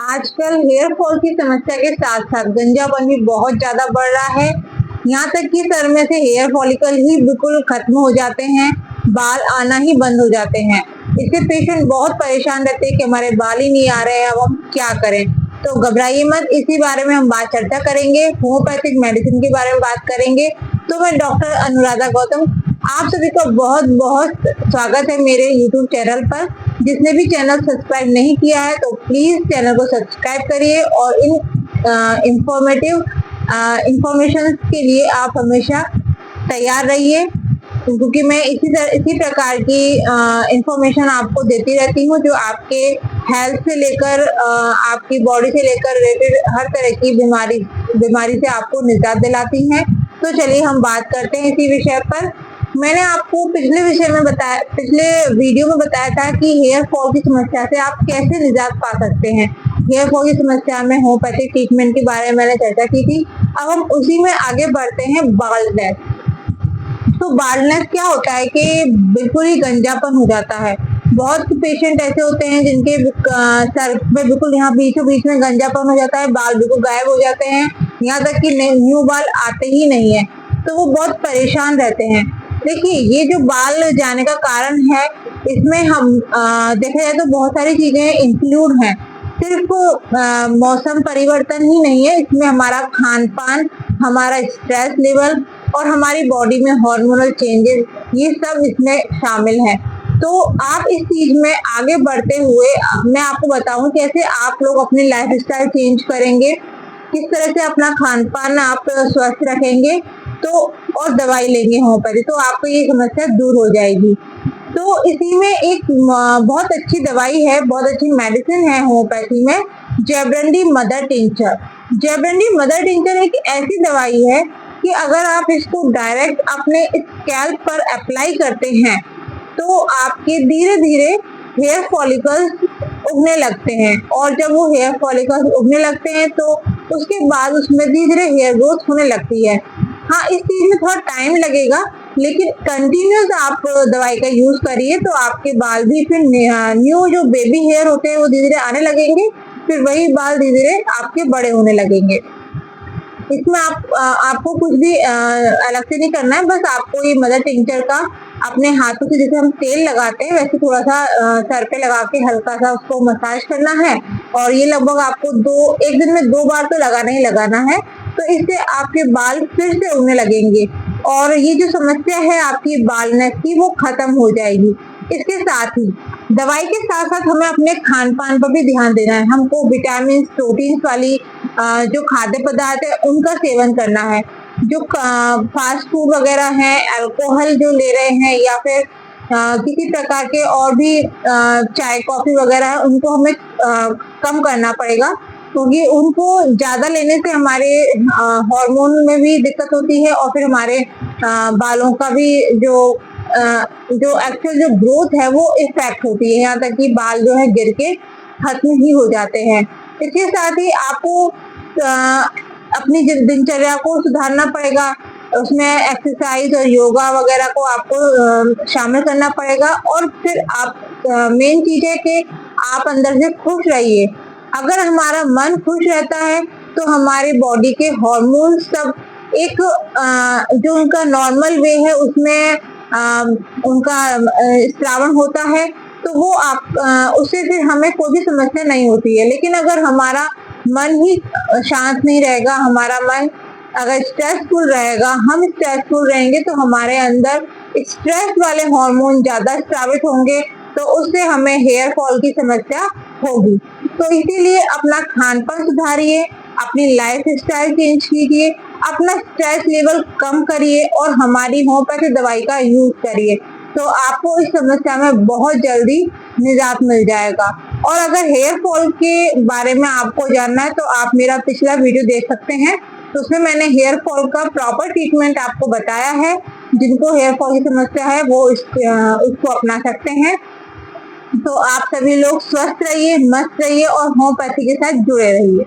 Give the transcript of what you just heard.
आजकल hair fall की समस्या के साथ साथ गंजापन भी बहुत ज्यादा बढ़ रहा है। यहाँ तक कि सर में से हेयर फॉलिकल ही बिल्कुल खत्म हो जाते हैं, बाल आना ही बंद हो जाते हैं। इससे पेशेंट बहुत परेशान रहते हैं कि हमारे बाल ही नहीं आ रहे हैं, अब हम क्या करें। तो घबराइए मत, इसी बारे में हम बात चर्चा करेंगे, होम्योपैथिक मेडिसिन के बारे में बात करेंगे। तो मैं डॉक्टर अनुराधा गौतम, आप सभी का बहुत बहुत स्वागत है मेरे YouTube चैनल पर। जिसने भी चैनल सब्सक्राइब नहीं किया है तो प्लीज चैनल को सब्सक्राइब करिए और इन इंफॉर्मेटिव इंफॉर्मेशन के लिए आप हमेशा तैयार रहिए, क्योंकि मैं इसी प्रकार की इंफॉर्मेशन आपको देती रहती हूँ जो आपके हेल्थ से लेकर आपकी बॉडी से लेकर रिलेटेड हर तरह की बीमारी से आपको निजात दिलाती हैं। तो चलिए हम बात करते हैं इसी विषय पर। मैंने आपको पिछले वीडियो में बताया था कि हेयर फॉल की समस्या से आप कैसे निजात पा सकते हैं। हेयर फॉल की समस्या में होम्योपैथिक ट्रीटमेंट के बारे में मैंने चर्चा की थी। अब हम उसी में आगे बढ़ते हैं। बाल्डनेस, तो बाल्डनेस क्या होता है कि बिल्कुल ही गंजापन हो जाता है। बहुत पेशेंट ऐसे होते हैं जिनके सर पे बिल्कुल यहाँ बीचों बीच में गंजापन हो जाता है, बाल बिल्कुल गायब हो जाते हैं, यहाँ तक कि न्यू बाल आते ही नहीं है, तो वो बहुत परेशान रहते हैं। देखिए, ये जो बाल जाने का कारण है, इसमें हम देखा जाए तो बहुत सारी चीजें इंक्लूड हैं। सिर्फ मौसम परिवर्तन ही नहीं है, इसमें हमारा खान पान, हमारा स्ट्रेस लेवल और हमारी बॉडी में हार्मोनल चेंजेस, ये सब इसमें शामिल है। तो आप इस चीज में आगे बढ़ते हुए मैं आपको बताऊं कैसे आप लोग अपनी लाइफ स्टाइल चेंज करेंगे, किस तरह से अपना खान पान आप स्वस्थ रखेंगे, तो और दवाई लेंगे होम्योपैथी, तो आपको ये समस्या दूर हो जाएगी। तो इसी में एक बहुत अच्छी दवाई है, बहुत अच्छी मेडिसिन है होम्योपैथी में, जेब्रंडी मदर टिंचर। जेब्रंडी मदर टिंचर एक ऐसी दवाई है कि अगर आप इसको डायरेक्ट अपने स्कैल्प पर अप्लाई करते हैं तो आपके धीरे धीरे हेयर फॉलिकल्स उगने लगते हैं, और जब वो हेयर फॉलिकल्स उगने लगते हैं तो उसके बाद उसमें धीरे धीरे हेयर ग्रोथ होने लगती है। हाँ, इस चीज में थोड़ा टाइम लगेगा, लेकिन कंटिन्यूस आप दवाई का यूज करिए तो आपके बाल भी फिर न्यू जो बेबी हेयर होते हैं वो धीरे धीरे आने लगेंगे, फिर वही बाल धीरे धीरे आपके बड़े होने लगेंगे। इसमें आपको कुछ भी अलग से नहीं करना है, बस आपको ये मदर टिंचर का अपने हाथों से, जैसे हम तेल लगाते हैं वैसे थोड़ा सा सर पे लगा के हल्का सा उसको मसाज करना है, और ये लगभग आपको एक दिन में 2 बार तो लगाना ही लगाना है। तो इससे आपके बाल फिर से उगने लगेंगे और ये जो समस्या है आपकी बालनेस की वो खत्म हो जाएगी। इसके साथ ही दवाई के साथ साथ हमें अपने खान पान पर भी ध्यान देना है। हमको विटामिन प्रोटीन वाली जो खाद्य पदार्थ है उनका सेवन करना है। जो फास्ट फूड वगैरह है, अल्कोहल जो ले रहे हैं या फिर किसी प्रकार के और भी चाय कॉफी वगैरह है, उनको हमें कम करना पड़ेगा, क्योंकि उनको ज्यादा लेने से हमारे हार्मोन में भी दिक्कत होती है और फिर हमारे बालों का भी जो एक्चुअल जो ग्रोथ है वो इफेक्ट होती है, यहाँ तक कि बाल जो है गिर के खत्म ही हो जाते हैं। इसके साथ ही आपको अपनी दिनचर्या को सुधारना पड़ेगा, उसमें एक्सरसाइज और योगा वगैरह को आपको शामिल करना पड़ेगा। और फिर आप मेन चीज है कि आप अंदर से खुश रहिए। अगर हमारा मन खुश रहता है तो हमारी बॉडी के हार्मोन सब एक जो उनका नॉर्मल वे है उसमें उनका स्रावन होता है, तो वो उससे फिर हमें कोई भी समस्या नहीं होती है। लेकिन अगर हमारा मन ही शांत नहीं रहेगा, हमारा मन अगर स्ट्रेसफुल रहेगा, हम स्ट्रेसफुल रहेंगे तो हमारे अंदर स्ट्रेस वाले हार्मोन ज्यादा स्रावित होंगे, तो उससे हमें हेयर फॉल की समस्या होगी। तो इसीलिए अपना खान पान सुधारिए, अपनी लाइफ स्टाइल चेंज कीजिए, अपना स्ट्रेस लेवल कम करिए और हमारी होम्योपैथी दवाई का यूज करिए, तो आपको इस समस्या में बहुत जल्दी निजात मिल जाएगा। और अगर हेयर फॉल के बारे में आपको जानना है तो आप मेरा पिछला वीडियो देख सकते हैं, तो उसमें मैंने हेयर फॉल का प्रॉपर ट्रीटमेंट आपको बताया है। जिनको हेयर फॉल की समस्या है वो इसको अपना सकते हैं। तो आप सभी लोग स्वस्थ रहिए, मस्त रहिए और होम्योपैथी के साथ जुड़े रहिए।